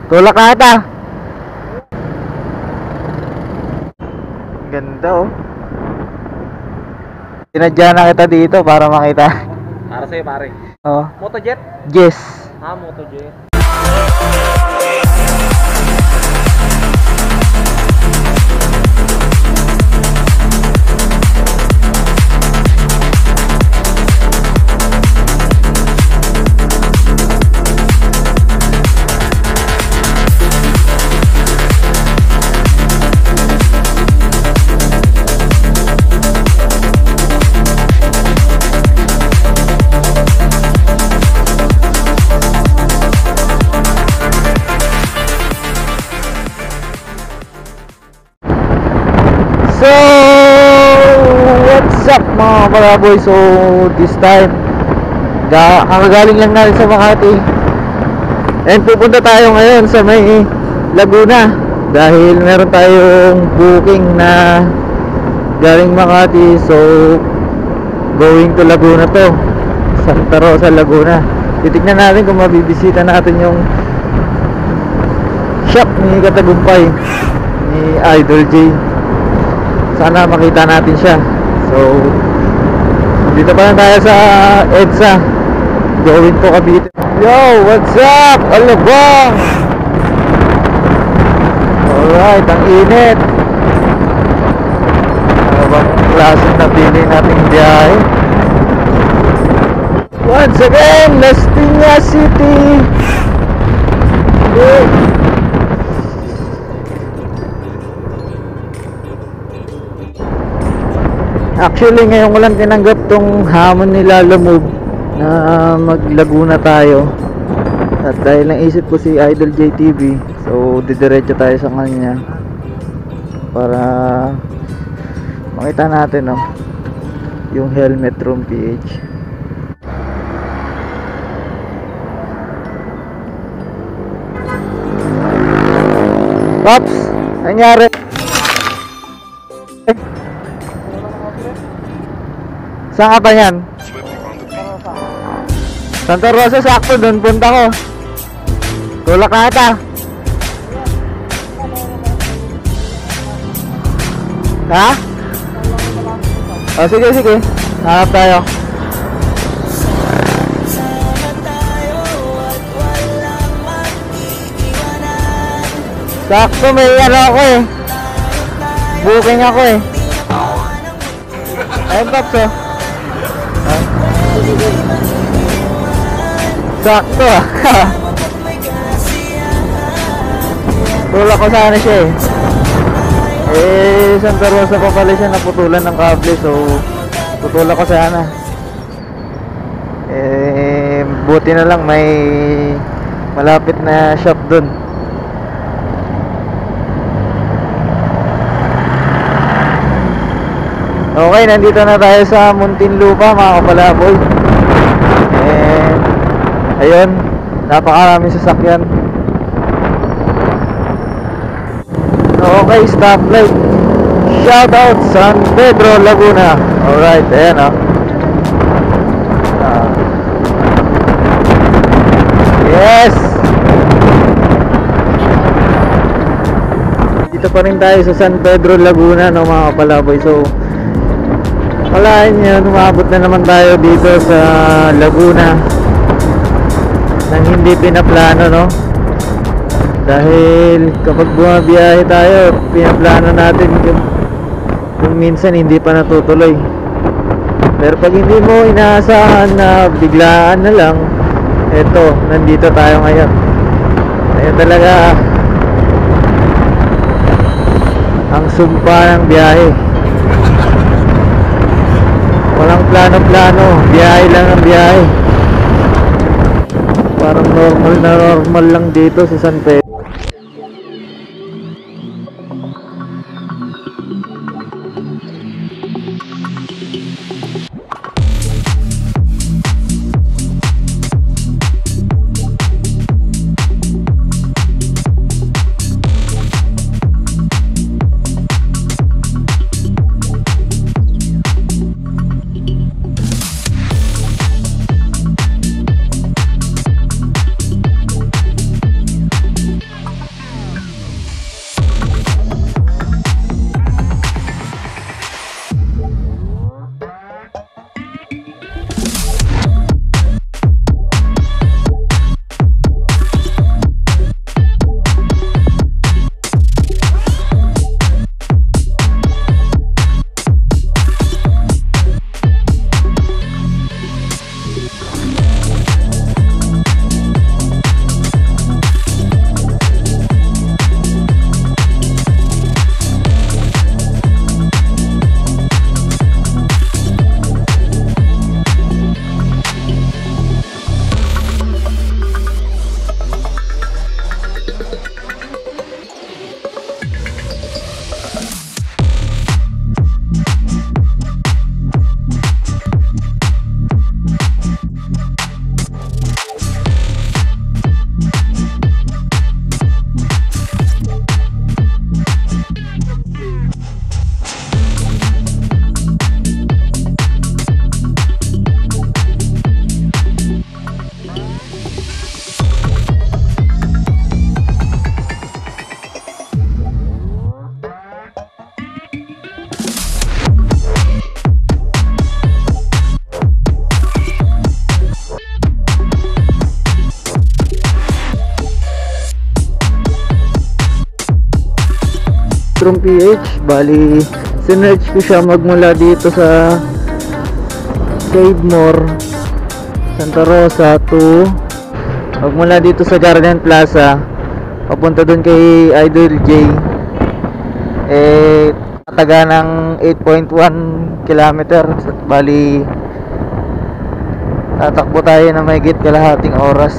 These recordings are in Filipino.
Tulak na ata. Ganda oh. Sinadya na kita dito para makita. Para sa'yo pare. Oh. Motojet? Yes. Motojet. So, what's up mga palaboy? So, this time kakagaling lang natin sa Makati. And pupunta tayo ngayon sa may Laguna dahil meron tayong booking na galing Makati. So, going to Laguna to, Santa Rosa, Laguna. Titignan natin kung mabibisita natin yung shop ni Katagumpay, ni Idol J. Sana makita natin siya. So, dito pa lang tayo sa EDSA, going to Cavite. Yo, what's up? Alabang! Alright, ang init. Ano bang klaseng napili nating biyahe? Once again, Las Piñas City. Actually, ngayon ko lang tinanggap tong hamon nila Lumove na mag-Laguna tayo. At dahil naisip ko si Idol JTV, so didiretso tayo sa kanya para makita natin yung Helmet Room PH. Pops, nangyari? Saan ka pa yan? Santa Rosa, sakto doon punta ko. Tulak na ata. Ha? O sige, sige. Hanap tayo. Sakto, may ano ako eh. Booking ako eh. Ayun, Pops oh. Sakto ah. Tulak ko sana siya eh. Santa Rosa pa pala siya, naputulan ng kable. So tutulak ko sana. Buti na lang may malapit na shop dun. Okay, nandito na tayo sa Muntinlupa mga kapalaboy. Ayun, napakaraming sasakyan. Okay, stoplight. Shoutout San Pedro, Laguna. Alright, ayan yes! Dito pa rin tayo sa San Pedro, Laguna mga kapalaboy. So, walain nyo, umabot na naman tayo dito sa Laguna nang hindi pinaplano dahil kapag bumabiyahe tayo, pinaplano natin kung minsan hindi pa natutuloy. Pero pag hindi mo inaasahan na biglaan na lang, eto, nandito tayo ngayon. Ayun talaga ang sumpa ng biyahe. Walang plano-plano, biyahe lang ang biyahe. Parang normal lang dito sa San Pedro. Pedrong PH. Bali, sinerch ko siya magmula dito sa Save More, Santa Rosa to magmula dito sa Garden Plaza papunta dun kay Idol J. Taga ng 8.1 kilometer. Bali, tatakbo tayo na mahigit kalahating oras.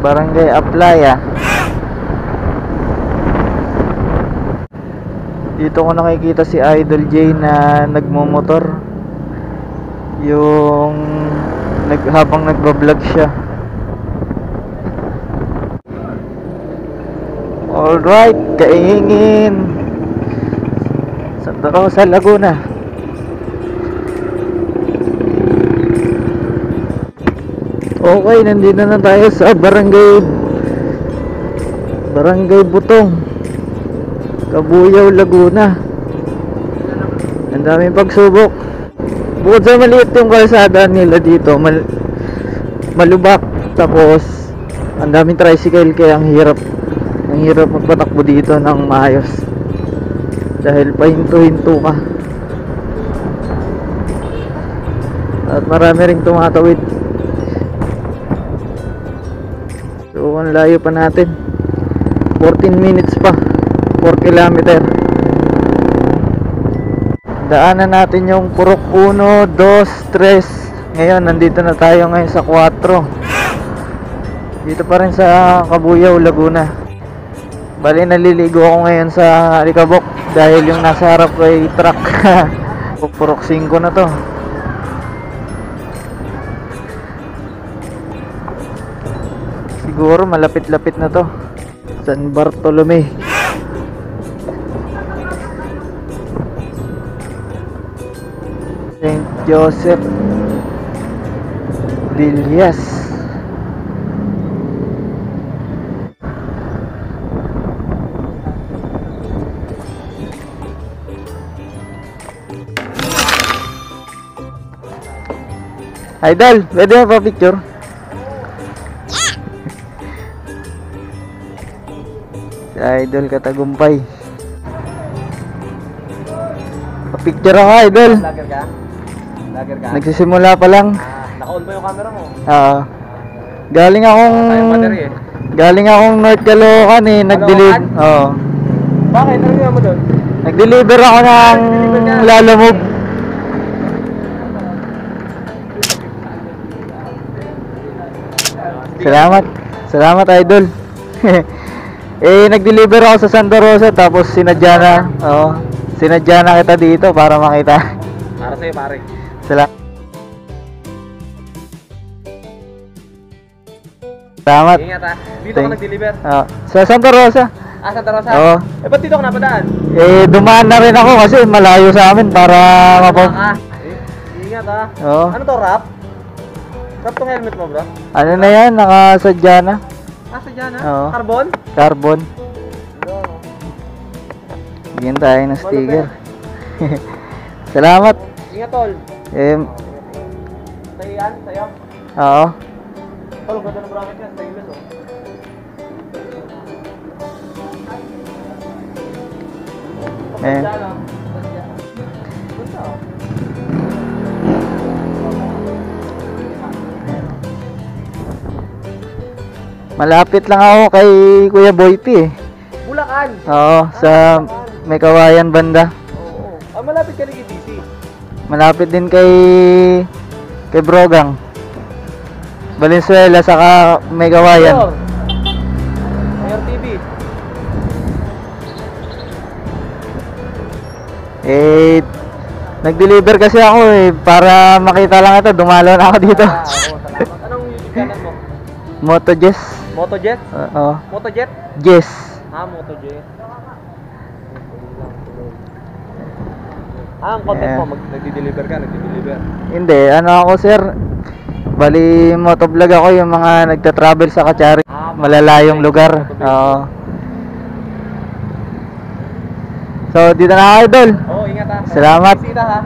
Barangay Aplaya. Dito ko nakikita si Idol J na nagmomotor. Yung habang nagbablog siya. Alright, kaingin Santa Rosa, Laguna. Okay, nandito na tayo sa Barangay Butong, Kabuyaw, Laguna. Ang daming pagsubok. Bukod sa maliit yung kalsada nila dito, malubak, tapos ang daming tricycle, kaya ang hirap magpatakbo dito ng maayos dahil pahinto-hinto ka at marami ring tumatawid. So ang layo pa natin, 14 minutes pa, 4 kilometer. Daanan natin yung Purok 1, 2, 3. Ngayon, nandito na tayo ngayon sa 4. Dito pa rin sa Kabuyaw, Laguna. Bali, naliligo ako ngayon sa Alikabok dahil yung nasa harap ko ay truck. Purok 5 na to. Siguro malapit-lapit na to. San Bartolome. St. Joseph Villas. Idol, pwede mo pa picture? Si Idol Katagumpay. Pa-picture ako, Idol. Lager ka? Lager ka? Nagsisimula pa lang. Naka-on ba yung camera mo? Oo. Galing akong Tayong battery eh. Galing akong North Caloocan eh, nag-deliver. Oo. Bakit? Ano nga mo doon? Nag-deliver ako ng Lalamove. Salamat. Salamat, Idol. Nag-deliver ako sa Santa Rosa, tapos sinadya na. Oo. Sinadya na kita dito para makita. Para sa'yo, pare. Salamat. Ingat ha. Dito ka nag-deliver? Sa Santa Rosa. Santa Rosa? Oo. Ba't dito ka napadaan? Dumaan na rin ako kasi malayo sa amin para Ingat ha. Oo. Ano to, wrap? Wrap tong helmet mo, bro? Ano na yan? Nakasadya na. Sadya na? Oo. Carbon? Carbon. Bigyan tayo ng sticker. Salamat. Ingat, tol. Sa'yo yan? Sa'yo? Oo. Tol, ganda ng bracket yan. Stainless, oh. Sadya, no? Sadya. Ganda, oh. Malapit lang ako kay Kuya Boypi eh. Bulacan? Oo, sa may Kawayan banda. Oo. Malapit ka rin kay DC. Malapit din kay Brogang. Valenzuela saka may Kawayan. Mayor TV. Nag-deliver kasi ako eh, para makita lang ito, dumalo na ako dito. Oo, salamat. Anong YouTube channel mo? Motojes. Motojet? Oo. Motojet? Yes. Motojet. Ang content mo, nagdi-deliver ka, nagdi-deliver. Hindi, ano ako sir, bali motovlog ako, yung mga nagta-travel sa Kachari, malalayong lugar. Oo. So dito na ako, Idol. Oo, ingat ha. Salamat. Bisita ha.